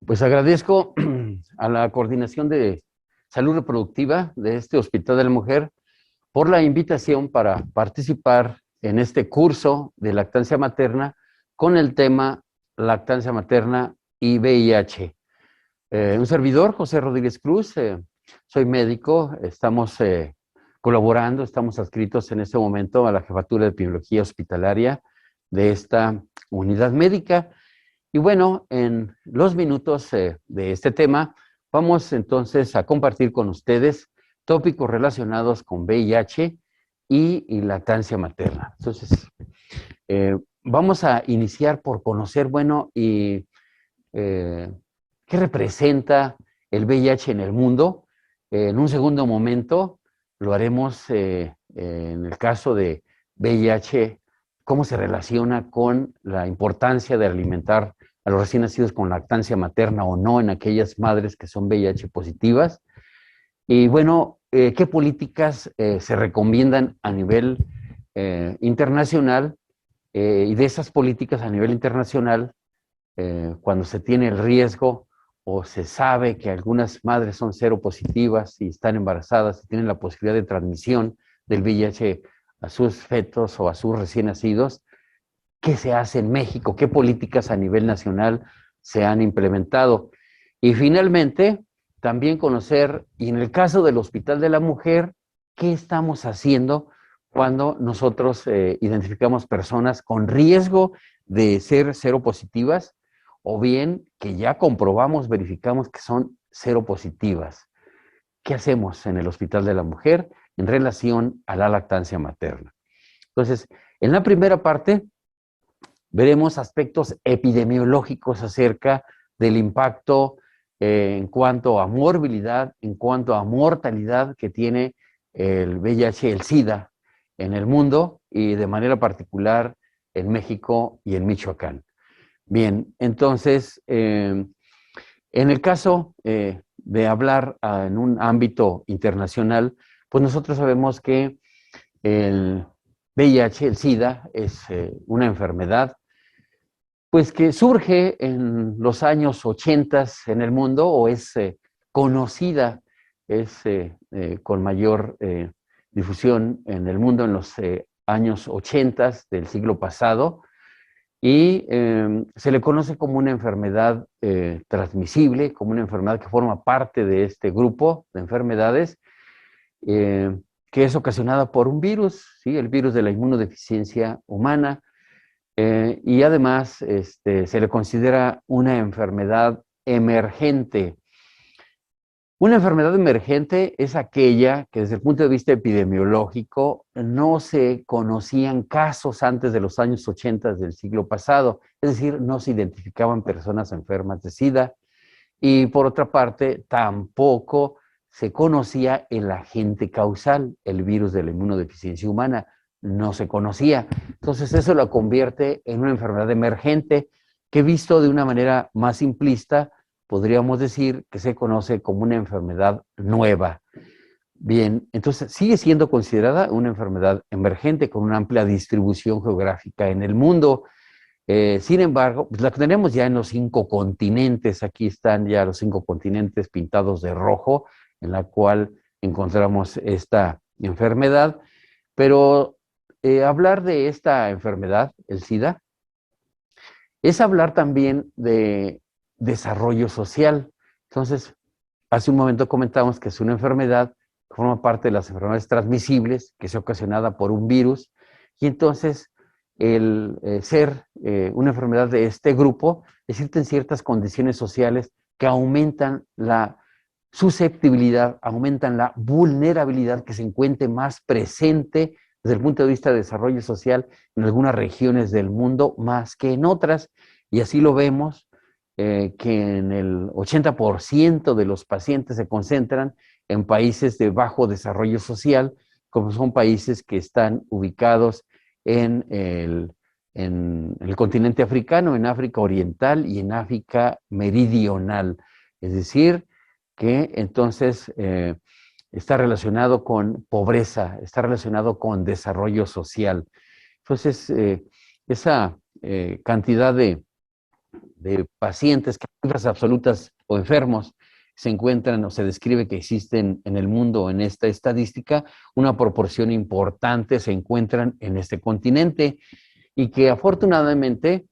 Pues agradezco a la Coordinación de Salud Reproductiva de este Hospital de la Mujer por la invitación para participar en este curso de lactancia materna con el tema lactancia materna y VIH. Un servidor, José Rodríguez Cruz, soy médico, estamos colaborando, estamos adscritos en este momento a la Jefatura de Epidemiología Hospitalaria de esta unidad médica. Y bueno, en los minutos de este tema, vamos entonces a compartir con ustedes tópicos relacionados con VIH y lactancia materna. Entonces, vamos a iniciar por conocer, bueno, qué representa el VIH en el mundo. En un segundo momento lo haremos en el caso de VIH, cómo se relaciona con la importancia de alimentar a los recién nacidos con lactancia materna o no en aquellas madres que son VIH positivas. Y bueno, ¿qué políticas se recomiendan a nivel internacional? Y de esas políticas a nivel internacional, cuando se tiene el riesgo o se sabe que algunas madres son seropositivas y están embarazadas y tienen la posibilidad de transmisión del VIH a sus fetos o a sus recién nacidos, ¿qué se hace en México? ¿Qué políticas a nivel nacional se han implementado? Y finalmente, también conocer, y en el caso del Hospital de la Mujer, ¿qué estamos haciendo cuando nosotros identificamos personas con riesgo de ser seropositivas o bien que ya comprobamos, verificamos que son seropositivas? ¿Qué hacemos en el Hospital de la Mujer en relación a la lactancia materna? Entonces, en la primera parte veremos aspectos epidemiológicos acerca del impacto en cuanto a morbilidad, en cuanto a mortalidad que tiene el VIH, el SIDA en el mundo y de manera particular en México y en Michoacán. Bien, entonces, en el caso de hablar en un ámbito internacional, pues nosotros sabemos que el VIH, el SIDA, es una enfermedad pues que surge en los años 80 en el mundo o es conocida, es con mayor difusión en el mundo en los años 80 del siglo pasado y se le conoce como una enfermedad transmisible, como una enfermedad que forma parte de este grupo de enfermedades que es ocasionada por un virus, ¿sí? El virus de la inmunodeficiencia humana. Y además se le considera una enfermedad emergente. Una enfermedad emergente es aquella que desde el punto de vista epidemiológico no se conocían casos antes de los años 80 del siglo pasado, es decir, no se identificaban personas enfermas de SIDA y por otra parte tampoco se conocía el agente causal, el virus de la inmunodeficiencia humana, no se conocía. Entonces eso lo convierte en una enfermedad emergente que visto de una manera más simplista, podríamos decir que se conoce como una enfermedad nueva. Bien, entonces sigue siendo considerada una enfermedad emergente con una amplia distribución geográfica en el mundo. Sin embargo, pues la tenemos ya en los 5 continentes. Aquí están ya los 5 continentes pintados de rojo, en la cual encontramos esta enfermedad. Pero hablar de esta enfermedad, el SIDA, es hablar también de desarrollo social. Entonces, hace un momento comentamos que es una enfermedad que forma parte de las enfermedades transmisibles, que es ocasionada por un virus, y entonces el ser una enfermedad de este grupo, existen ciertas condiciones sociales que aumentan la susceptibilidad, aumentan la vulnerabilidad que se encuentre más presente desde el punto de vista de desarrollo social en algunas regiones del mundo más que en otras, y así lo vemos que en el 80% de los pacientes se concentran en países de bajo desarrollo social, como son países que están ubicados en el continente africano, en África Oriental y en África Meridional. Es decir, que entonces está relacionado con pobreza, está relacionado con desarrollo social. Entonces, esa cantidad de de pacientes que en cifras absolutas o enfermos se encuentran o se describe que existen en el mundo en esta estadística, una proporción importante se encuentran en este continente y que afortunadamente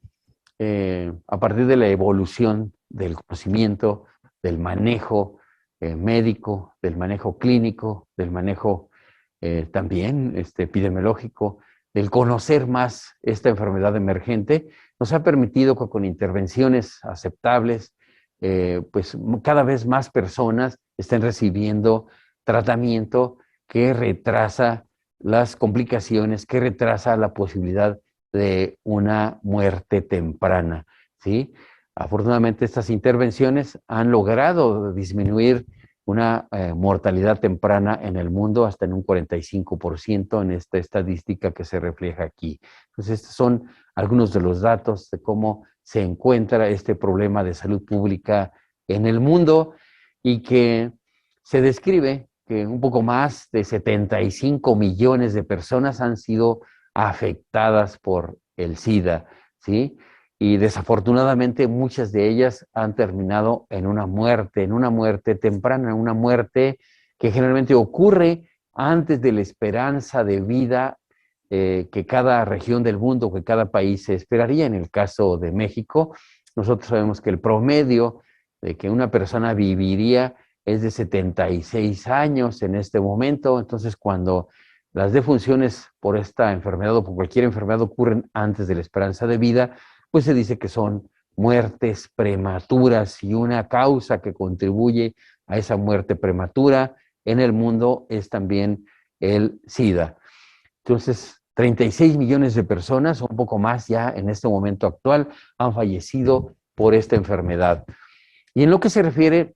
a partir de la evolución del conocimiento, del manejo médico, del manejo clínico, del manejo también epidemiológico, del conocer más esta enfermedad emergente, nos ha permitido que con intervenciones aceptables, pues cada vez más personas estén recibiendo tratamiento que retrasa las complicaciones, que retrasa la posibilidad de una muerte temprana, ¿sí? Afortunadamente estas intervenciones han logrado disminuir una mortalidad temprana en el mundo hasta en un 45% en esta estadística que se refleja aquí. Entonces, estos son algunos de los datos de cómo se encuentra este problema de salud pública en el mundo y que se describe que un poco más de 75 millones de personas han sido afectadas por el SIDA, ¿sí? Y desafortunadamente muchas de ellas han terminado en una muerte temprana, en una muerte que generalmente ocurre antes de la esperanza de vida que cada región del mundo, que cada país se esperaría. En el caso de México, nosotros sabemos que el promedio de que una persona viviría es de 76 años en este momento. Entonces, cuando las defunciones por esta enfermedad o por cualquier enfermedad ocurren antes de la esperanza de vida, pues se dice que son muertes prematuras y una causa que contribuye a esa muerte prematura en el mundo es también el SIDA. Entonces, 36 millones de personas, o un poco más ya en este momento actual, han fallecido por esta enfermedad. Y en lo que se refiere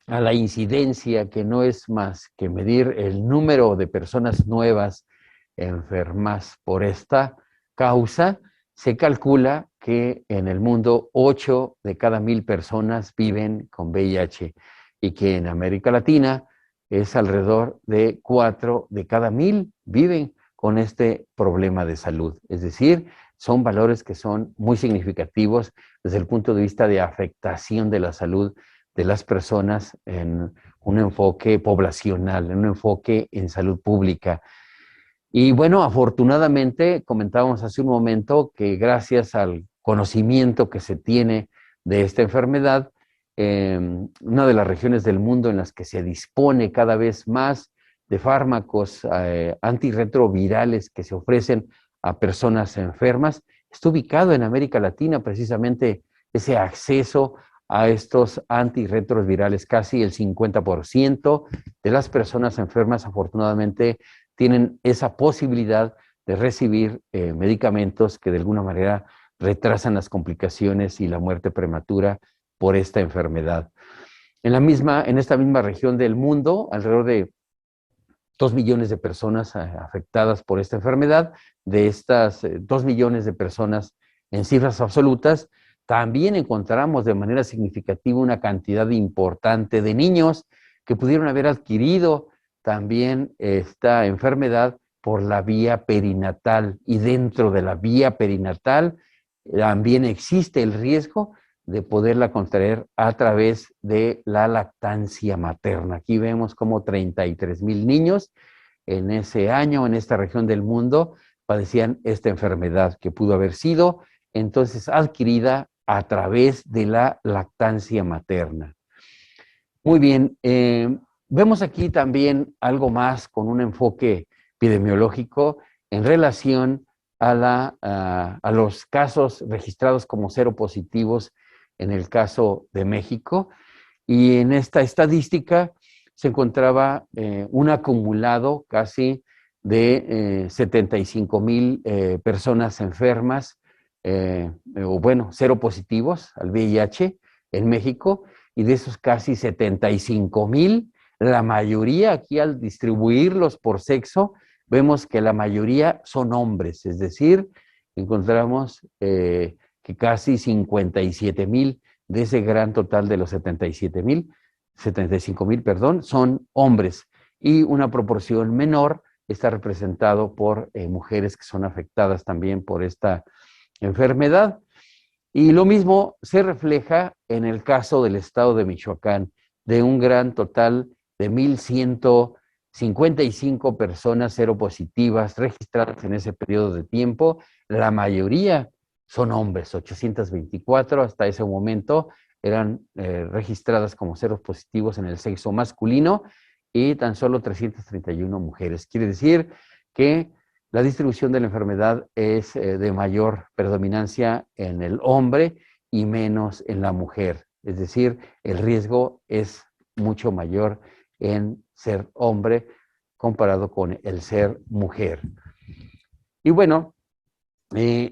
a la incidencia, que no es más que medir el número de personas nuevas enfermas por esta causa, se calcula que en el mundo 8 de cada 1,000 personas viven con VIH y que en América Latina es alrededor de 4 de cada 1,000 viven con este problema de salud. Es decir, son valores que son muy significativos desde el punto de vista de afectación de la salud de las personas en un enfoque poblacional, en un enfoque en salud pública. Y bueno, afortunadamente, comentábamos hace un momento que gracias al conocimiento que se tiene de esta enfermedad, una de las regiones del mundo en las que se dispone cada vez más de fármacos antirretrovirales que se ofrecen a personas enfermas, está ubicado en América Latina, precisamente ese acceso a estos antirretrovirales. Casi el 50% de las personas enfermas, afortunadamente, tienen esa posibilidad de recibir medicamentos que de alguna manera retrasan las complicaciones y la muerte prematura por esta enfermedad. En esta misma región del mundo, alrededor de 2 millones de personas afectadas por esta enfermedad. De estas 2 millones de personas en cifras absolutas, también encontramos de manera significativa una cantidad importante de niños que pudieron haber adquirido también esta enfermedad por la vía perinatal. Y dentro de la vía perinatal también existe el riesgo de poderla contraer a través de la lactancia materna. Aquí vemos como 33,000 niños en ese año, en esta región del mundo, padecían esta enfermedad que pudo haber sido entonces adquirida a través de la lactancia materna. Muy bien, vemos aquí también algo más con un enfoque epidemiológico en relación a los casos registrados como seropositivos en el caso de México. Y en esta estadística se encontraba un acumulado casi de 75,000 personas enfermas, o bueno, seropositivos al VIH en México, y de esos casi 75,000, la mayoría aquí al distribuirlos por sexo, vemos que la mayoría son hombres, es decir, encontramos que casi 57,000 de ese gran total de los 75,000, perdón, son hombres, y una proporción menor está representado por mujeres que son afectadas también por esta enfermedad. Y lo mismo se refleja en el caso del estado de Michoacán, de un gran total de 1,155 personas seropositivas registradas en ese periodo de tiempo. La mayoría son hombres, 824 hasta ese momento eran registradas como ceros positivos en el sexo masculino y tan solo 331 mujeres. Quiere decir que la distribución de la enfermedad es de mayor predominancia en el hombre y menos en la mujer. Es decir, el riesgo es mucho mayor en ser hombre comparado con el ser mujer. Y bueno,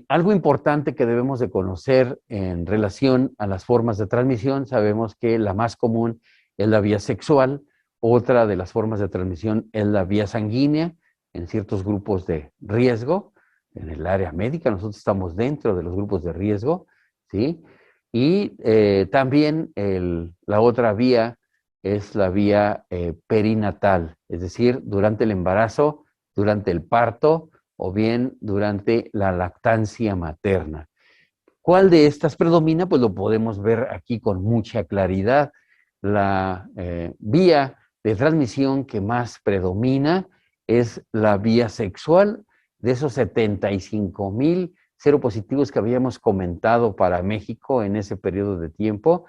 algo importante que debemos de conocer en relación a las formas de transmisión, sabemos que la más común es la vía sexual, otra de las formas de transmisión es la vía sanguínea, en ciertos grupos de riesgo, en el área médica, nosotros estamos dentro de los grupos de riesgo, ¿sí? Y también la otra vía es la vía perinatal, es decir, durante el embarazo, durante el parto, o bien durante la lactancia materna. ¿Cuál de estas predomina? Pues lo podemos ver aquí con mucha claridad. La vía de transmisión que más predomina es la vía sexual. De esos 75,000 seropositivos que habíamos comentado para México en ese periodo de tiempo,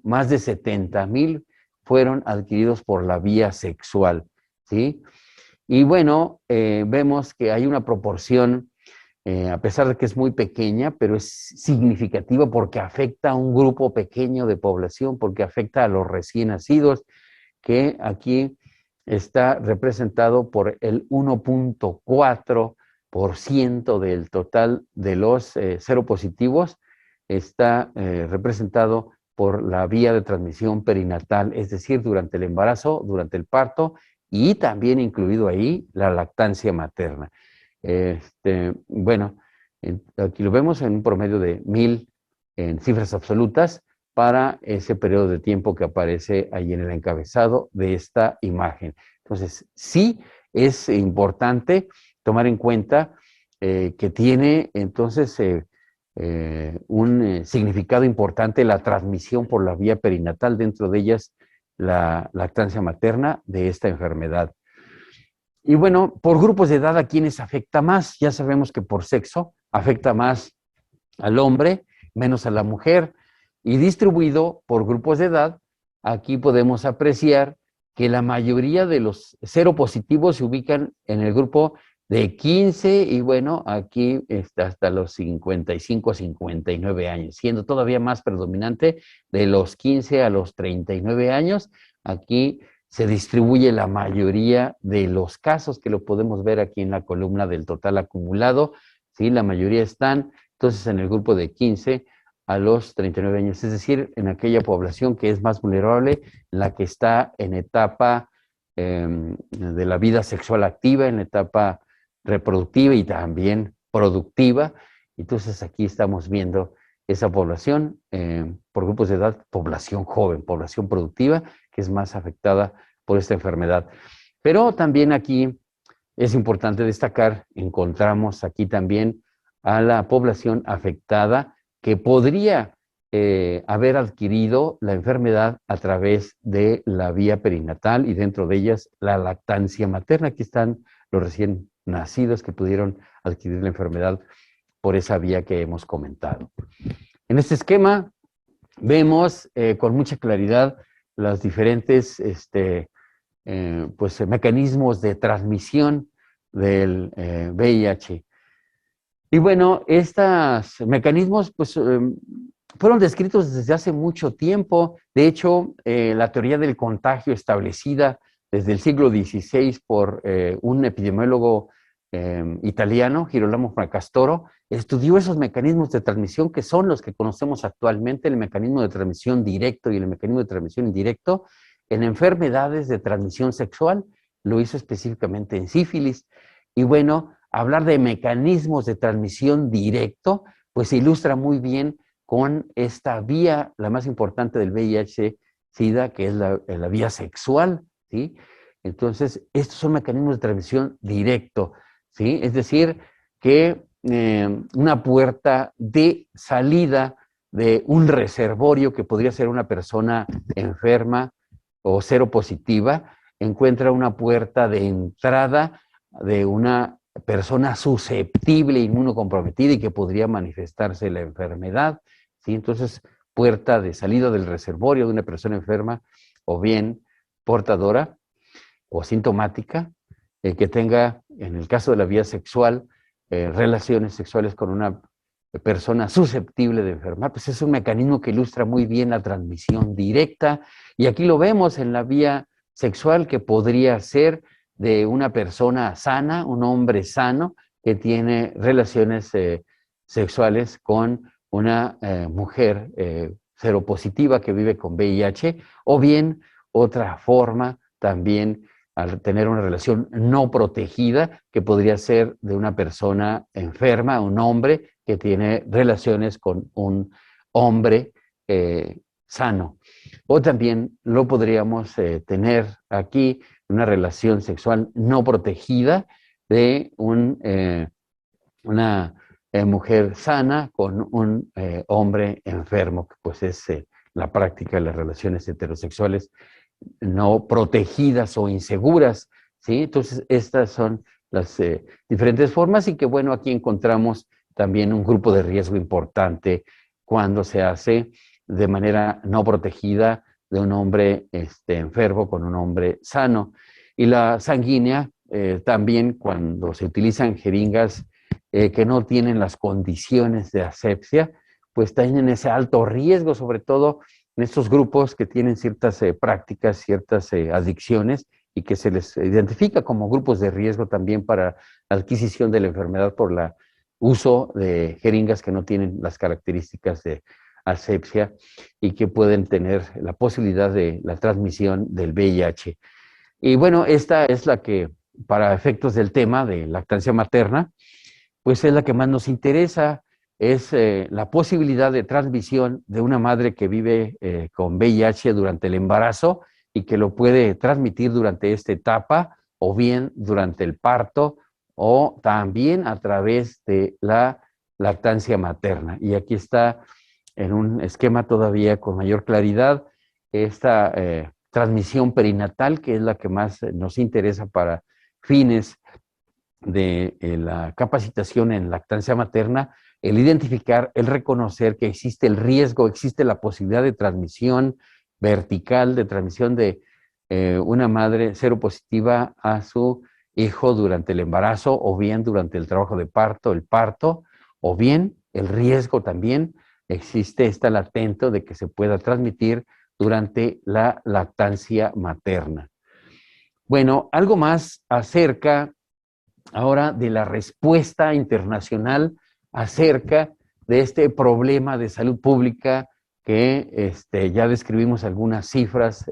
más de 70,000 fueron adquiridos por la vía sexual, ¿sí? Y bueno, vemos que hay una proporción, a pesar de que es muy pequeña, pero es significativa porque afecta a un grupo pequeño de población, porque afecta a los recién nacidos, que aquí está representado por el 1,4% del total de los seropositivos, está representado por la vía de transmisión perinatal, es decir, durante el embarazo, durante el parto y también incluido ahí la lactancia materna. Bueno, aquí lo vemos en un promedio de 1,000 en cifras absolutas para ese periodo de tiempo que aparece ahí en el encabezado de esta imagen. Entonces, sí es importante tomar en cuenta que tiene entonces un significado importante la transmisión por la vía perinatal, dentro de ellas la lactancia materna de esta enfermedad. Y bueno, por grupos de edad, ¿a quiénes afecta más? Ya sabemos que por sexo afecta más al hombre, menos a la mujer, y distribuido por grupos de edad, aquí podemos apreciar que la mayoría de los seropositivos se ubican en el grupo de 15 y bueno, aquí está hasta los 55, 59 años, siendo todavía más predominante de los 15 a los 39 años. Aquí se distribuye la mayoría de los casos, que lo podemos ver aquí en la columna del total acumulado, ¿sí? La mayoría están entonces en el grupo de 15 a los 39 años, es decir, en aquella población que es más vulnerable, la que está en etapa de la vida sexual activa, en la etapa reproductiva y también productiva. Entonces aquí estamos viendo esa población por grupos de edad, población joven, población productiva, que es más afectada por esta enfermedad. Pero también aquí es importante destacar, encontramos aquí también a la población afectada que podría haber adquirido la enfermedad a través de la vía perinatal y dentro de ellas la lactancia materna. Aquí están los recién nacidos que pudieron adquirir la enfermedad por esa vía que hemos comentado. En este esquema vemos con mucha claridad los diferentes mecanismos de transmisión del VIH. Y bueno, estos mecanismos fueron descritos desde hace mucho tiempo. De hecho, la teoría del contagio establecida desde el siglo XVI por un epidemiólogo italiano, Girolamo Fracastoro, estudió esos mecanismos de transmisión que son los que conocemos actualmente, el mecanismo de transmisión directo y el mecanismo de transmisión indirecto, en enfermedades de transmisión sexual. Lo hizo específicamente en sífilis. Y bueno, hablar de mecanismos de transmisión directo, pues se ilustra muy bien con esta vía, la más importante del VIH-Sida, que es la vía sexual, ¿sí? Entonces, estos son mecanismos de transmisión directo, ¿sí? Es decir, que una puerta de salida de un reservorio que podría ser una persona enferma o seropositiva, encuentra una puerta de entrada de una persona susceptible, inmunocomprometida y que podría manifestarse la enfermedad, ¿sí? Entonces, puerta de salida del reservorio de una persona enferma o bien portadora o sintomática, que tenga, en el caso de la vía sexual, relaciones sexuales con una persona susceptible de enfermar, pues es un mecanismo que ilustra muy bien la transmisión directa, y aquí lo vemos en la vía sexual, que podría ser de una persona sana, un hombre sano, que tiene relaciones sexuales con una mujer seropositiva que vive con VIH, o bien otra forma también al tener una relación no protegida, que podría ser de una persona enferma, un hombre que tiene relaciones con un hombre sano. O también lo podríamos tener aquí, una relación sexual no protegida de una mujer sana con un hombre enfermo, que pues es la práctica de las relaciones heterosexuales no protegidas o inseguras, ¿sí? Entonces, estas son las diferentes formas, y que bueno, aquí encontramos también un grupo de riesgo importante cuando se hace de manera no protegida de un hombre enfermo con un hombre sano. Y la sanguínea, también cuando se utilizan jeringas que no tienen las condiciones de asepsia, pues tienen ese alto riesgo, sobre todo en estos grupos que tienen ciertas prácticas, ciertas adicciones, y que se les identifica como grupos de riesgo también para la adquisición de la enfermedad por el uso de jeringas que no tienen las características de asepsia y que pueden tener la posibilidad de la transmisión del VIH. Y bueno, esta es la que, para efectos del tema de lactancia materna, pues es la que más nos interesa, es la posibilidad de transmisión de una madre que vive con VIH durante el embarazo y que lo puede transmitir durante esta etapa, o bien durante el parto, o también a través de la lactancia materna. Y aquí está en un esquema todavía con mayor claridad esta transmisión perinatal, que es la que más nos interesa para fines de la capacitación en lactancia materna, el identificar, el reconocer que existe el riesgo, existe la posibilidad de transmisión vertical, de transmisión de una madre seropositiva a su hijo durante el embarazo, o bien durante el trabajo de parto, el parto, o bien el riesgo también existe, está latente de que se pueda transmitir durante la lactancia materna. Bueno, algo más acerca ahora de la respuesta internacional acerca de este problema de salud pública que ya describimos algunas cifras,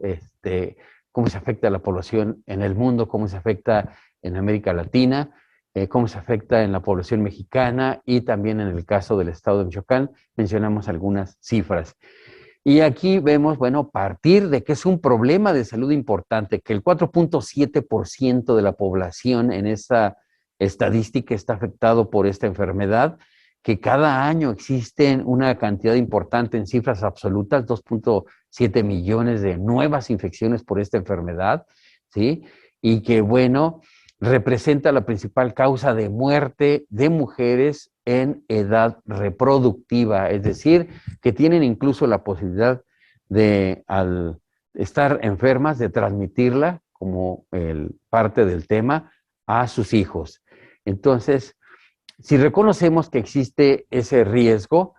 cómo se afecta a la población en el mundo, cómo se afecta en América Latina, cómo se afecta en la población mexicana, y también en el caso del estado de Michoacán mencionamos algunas cifras. Y aquí vemos, bueno, partir de que es un problema de salud importante, que el 4.7% de la población en esa estadística está afectado por esta enfermedad, que cada año existen una cantidad importante en cifras absolutas, 2.7 millones de nuevas infecciones por esta enfermedad, ¿sí? Y que, bueno, representa la principal causa de muerte de mujeres en edad reproductiva, es decir, que tienen incluso la posibilidad de, al estar enfermas, de transmitirla, como parte del tema, a sus hijos. Entonces, si reconocemos que existe ese riesgo,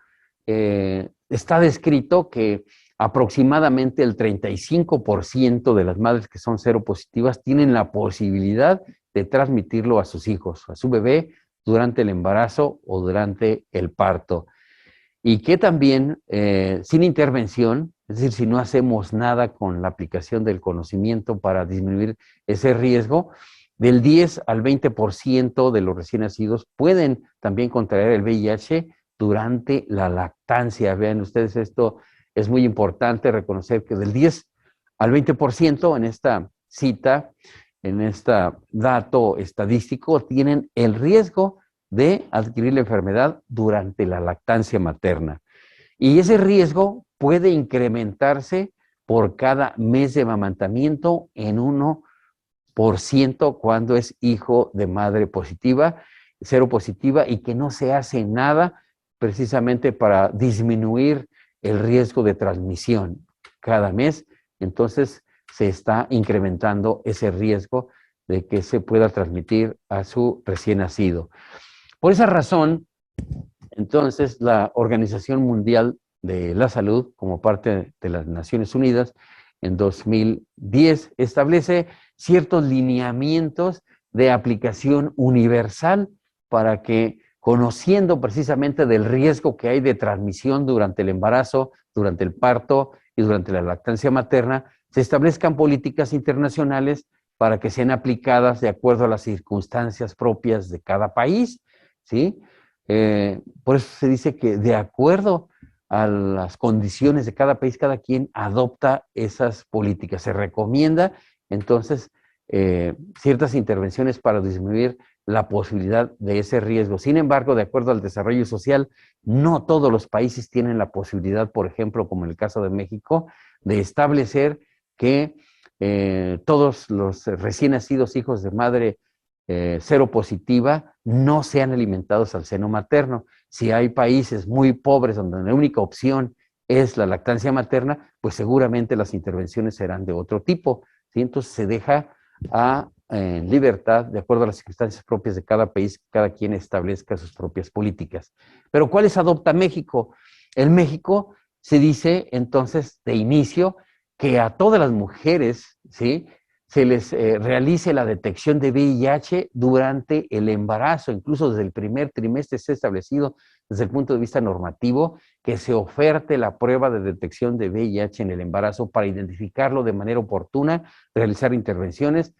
está descrito que aproximadamente el 35% de las madres que son seropositivas tienen la posibilidad de transmitirlo a sus hijos, a su bebé, durante el embarazo o durante el parto. Y que también sin intervención, es decir, si no hacemos nada con la aplicación del conocimiento para disminuir ese riesgo, del 10 al 20% de los recién nacidos pueden también contraer el VIH durante la lactancia. Vean ustedes, esto es muy importante reconocer que del 10 al 20% en esta cita, en este dato estadístico, tienen el riesgo de adquirir la enfermedad durante la lactancia materna. Y ese riesgo puede incrementarse por cada mes de amamantamiento en 1% cuando es hijo de madre positiva, seropositiva, y que no se hace nada precisamente para disminuir el riesgo de transmisión cada mes. Entonces se está incrementando ese riesgo de que se pueda transmitir a su recién nacido. Por esa razón, entonces, la Organización Mundial de la Salud, como parte de las Naciones Unidas, en 2010 establece ciertos lineamientos de aplicación universal para que, conociendo precisamente del riesgo que hay de transmisión durante el embarazo, durante el parto y durante la lactancia materna, se establezcan políticas internacionales para que sean aplicadas de acuerdo a las circunstancias propias de cada país, ¿sí? Por eso se dice que de acuerdo a las condiciones de cada país, cada quien adopta esas políticas. Se recomienda entonces ciertas intervenciones para disminuir la posibilidad de ese riesgo. Sin embargo, de acuerdo al desarrollo social, no todos los países tienen la posibilidad, por ejemplo, como en el caso de México, de establecer que todos los recién nacidos hijos de madre seropositiva no sean alimentados al seno materno. Si hay países muy pobres donde la única opción es la lactancia materna, pues seguramente las intervenciones serán de otro tipo, ¿sí? Entonces se deja en libertad, de acuerdo a las circunstancias propias de cada país, cada quien establezca sus propias políticas. Pero ¿cuáles adopta México? En México se dice entonces de inicio que a todas las mujeres, ¿sí?, se les realice la detección de VIH durante el embarazo, incluso desde el primer trimestre se ha establecido desde el punto de vista normativo que se oferte la prueba de detección de VIH en el embarazo para identificarlo de manera oportuna, realizar intervenciones,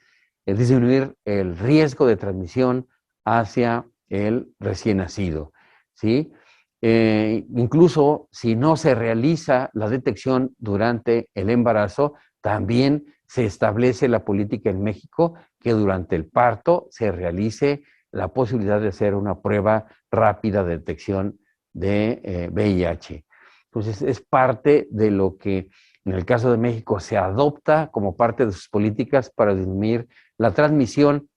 disminuir el riesgo de transmisión hacia el recién nacido, ¿sí? Incluso si no se realiza la detección durante el embarazo, también se establece la política en México que durante el parto se realice la posibilidad de hacer una prueba rápida de detección de VIH. Entonces, es parte de lo que en el caso de México se adopta como parte de sus políticas para disminuir la transmisión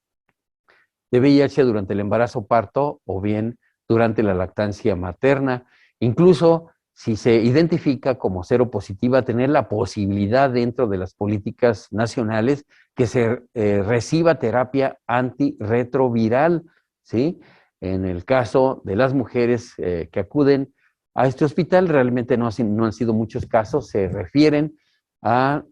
de VIH durante el embarazo parto o bien durante la lactancia materna. Incluso si se identifica como seropositiva, tener la posibilidad dentro de las políticas nacionales que se reciba terapia antirretroviral, ¿sí? En el caso de las mujeres que acuden a este hospital, realmente no han sido muchos casos, se refieren a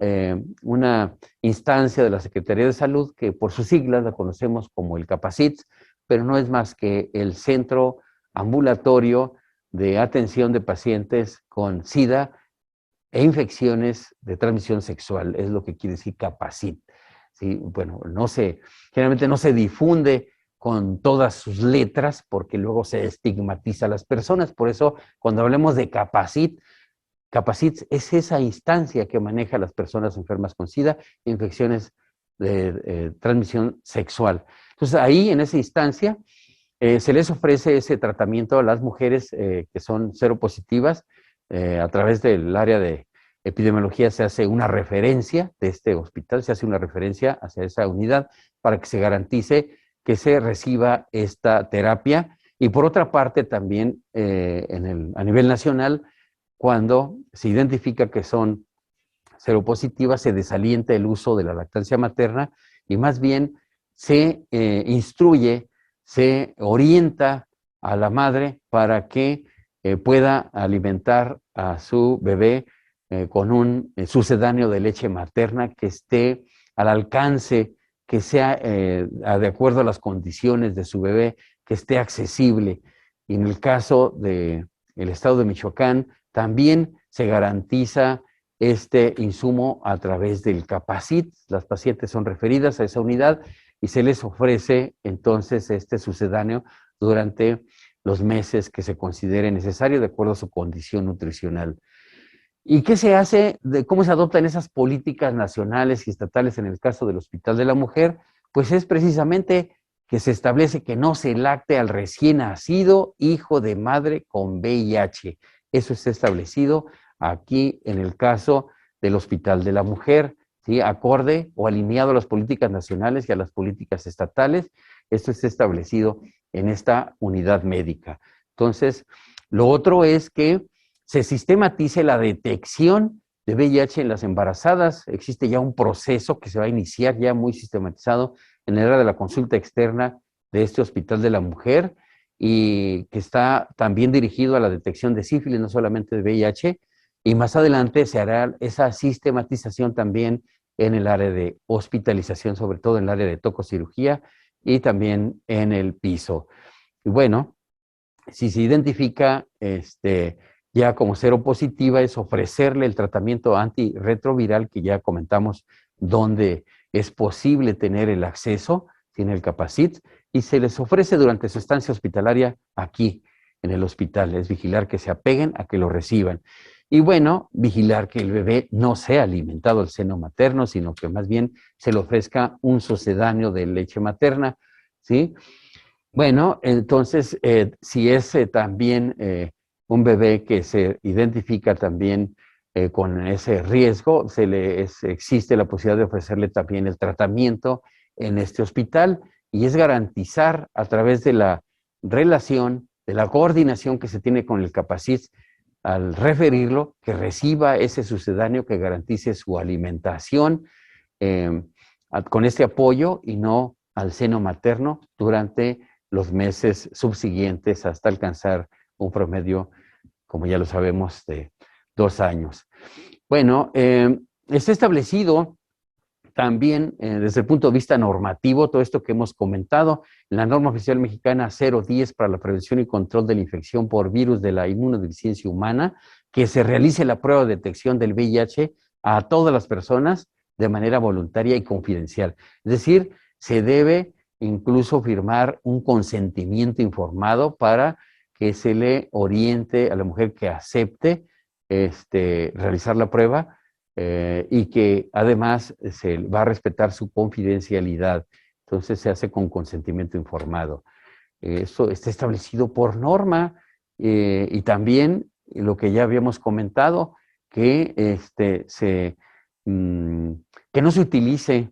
una instancia de la Secretaría de Salud que por sus siglas la conocemos como el CAPACIT, pero no es más que el centro ambulatorio de atención de pacientes con SIDA e infecciones de transmisión sexual, es lo que quiere decir CAPACIT. ¿Sí? Bueno, generalmente no se difunde con todas sus letras porque luego se estigmatiza a las personas, por eso cuando hablemos de CAPACIT es esa instancia que maneja a las personas enfermas con SIDA e infecciones de transmisión sexual. Entonces ahí en esa instancia se les ofrece ese tratamiento a las mujeres que son seropositivas. A través del área de epidemiología se hace una referencia de este hospital, se hace una referencia hacia esa unidad para que se garantice que se reciba esta terapia. Y por otra parte también a nivel nacional, cuando se identifica que son seropositivas, se desalienta el uso de la lactancia materna y más bien se instruye, se orienta a la madre para que pueda alimentar a su bebé con un sucedáneo de leche materna que esté al alcance, que sea de acuerdo a las condiciones de su bebé, que esté accesible. Y en el caso del estado de Michoacán, también se garantiza este insumo a través del CAPACIT. Las pacientes son referidas a esa unidad y se les ofrece entonces este sucedáneo durante los meses que se considere necesario de acuerdo a su condición nutricional. ¿Y qué se hace? ¿Cómo se adoptan esas políticas nacionales y estatales en el caso del Hospital de la Mujer? Pues es precisamente que se establece que no se lacte al recién nacido hijo de madre con VIH. Eso está establecido aquí en el caso del Hospital de la Mujer, ¿sí? Acorde o alineado a las políticas nacionales y a las políticas estatales. Esto está establecido en esta unidad médica. Entonces, lo otro es que se sistematice la detección de VIH en las embarazadas. Existe ya un proceso que se va a iniciar ya muy sistematizado en el área de la consulta externa de este Hospital de la Mujer y que está también dirigido a la detección de sífilis, no solamente de VIH, y más adelante se hará esa sistematización también en el área de hospitalización, sobre todo en el área de tococirugía y también en el piso. Y bueno, si se identifica ya como seropositiva, es ofrecerle el tratamiento antirretroviral que ya comentamos, donde es posible tener el acceso, tiene el Capacit, y se les ofrece durante su estancia hospitalaria aquí, en el hospital. Es vigilar que se apeguen a que lo reciban. Y bueno, vigilar que el bebé no sea alimentado al seno materno, sino que más bien se le ofrezca un sucedáneo de leche materna, ¿sí? Bueno, entonces, si es también un bebé que se identifica también con ese riesgo, existe la posibilidad de ofrecerle también el tratamiento en este hospital y es garantizar a través de la relación, de la coordinación que se tiene con el Capacit al referirlo, que reciba ese sucedáneo que garantice su alimentación eh, con este apoyo y no al seno materno durante los meses subsiguientes hasta alcanzar un promedio, como ya lo sabemos, de 2 años. Bueno, está establecido también desde el punto de vista normativo, todo esto que hemos comentado, en la norma oficial mexicana 010 para la prevención y control de la infección por virus de la inmunodeficiencia humana, que se realice la prueba de detección del VIH a todas las personas de manera voluntaria y confidencial. Es decir, se debe incluso firmar un consentimiento informado para que se le oriente a la mujer que acepte realizar la prueba y que además se va a respetar su confidencialidad. Entonces se hace con consentimiento informado. Eso está establecido por norma y también lo que ya habíamos comentado, que, que no se utilice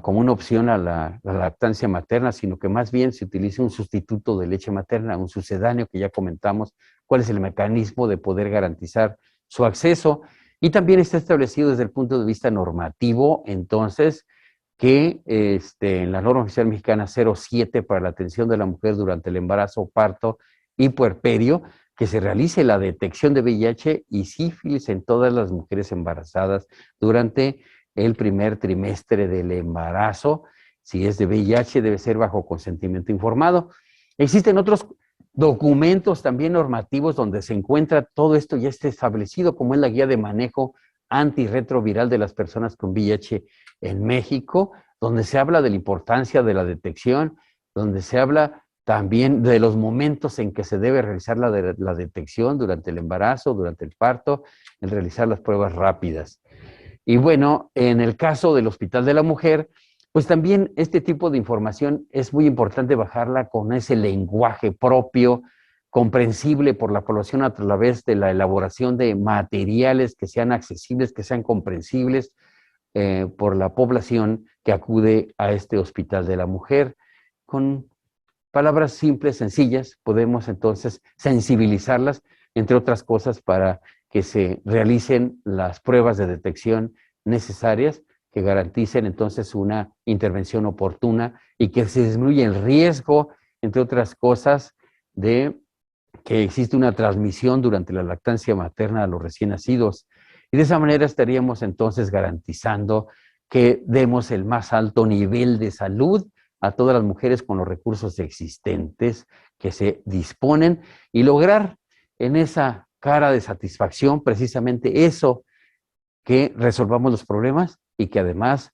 como una opción a la lactancia materna, sino que más bien se utilice un sustituto de leche materna, un sucedáneo que ya comentamos, cuál es el mecanismo de poder garantizar su acceso. Y también está establecido desde el punto de vista normativo, entonces, que en la norma oficial mexicana 07 para la atención de la mujer durante el embarazo, parto y puerperio, que se realice la detección de VIH y sífilis en todas las mujeres embarazadas durante el primer trimestre del embarazo. Si es de VIH, debe ser bajo consentimiento informado. Existen otros documentos también normativos donde se encuentra todo esto ya está establecido, como es la guía de manejo antirretroviral de las personas con VIH en México, donde se habla de la importancia de la detección, donde se habla también de los momentos en que se debe realizar la detección durante el embarazo, durante el parto, en realizar las pruebas rápidas. Y bueno, en el caso del Hospital de la Mujer, pues también este tipo de información es muy importante bajarla con ese lenguaje propio, comprensible por la población a través de la elaboración de materiales que sean accesibles, que sean comprensibles por la población que acude a este Hospital de la Mujer. Con palabras simples, sencillas, podemos entonces sensibilizarlas, entre otras cosas, para que se realicen las pruebas de detección necesarias que garanticen entonces una intervención oportuna y que se disminuya el riesgo, entre otras cosas, de que existe una transmisión durante la lactancia materna a los recién nacidos. Y de esa manera estaríamos entonces garantizando que demos el más alto nivel de salud a todas las mujeres con los recursos existentes que se disponen y lograr en esa cara de satisfacción precisamente eso, que resolvamos los problemas y que además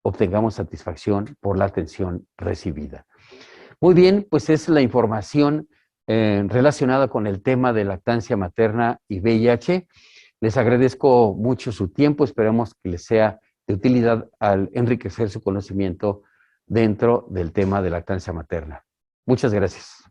obtengamos satisfacción por la atención recibida. Muy bien, pues es la información relacionada con el tema de lactancia materna y VIH. Les agradezco mucho su tiempo, esperamos que les sea de utilidad al enriquecer su conocimiento dentro del tema de lactancia materna. Muchas gracias.